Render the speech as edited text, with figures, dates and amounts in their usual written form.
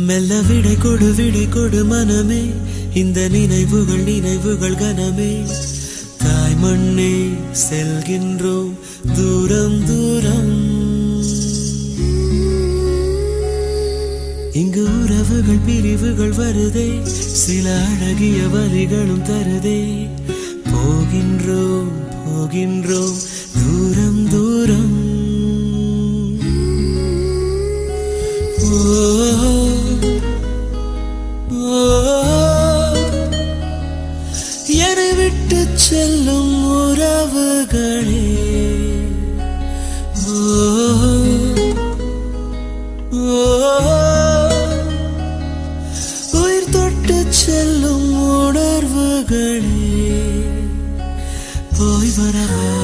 மெல்ல விடை கொடு மனமே, இந்த நினைவுகள் கனமே. தாய் மண்ணே செல்கின்றோம் தூரம் தூரம். இங்கு உறவுகள் பிரிவுகள் வருதே, சில அழகிய வரிகளும் தருதே. போகின்றோம் தூரம் தூரம். என்னை விட்டு செல்லும் உறவுகளே, உயிர் தொட்டு செல்லும் உணர்வுகளே, போய் வரவா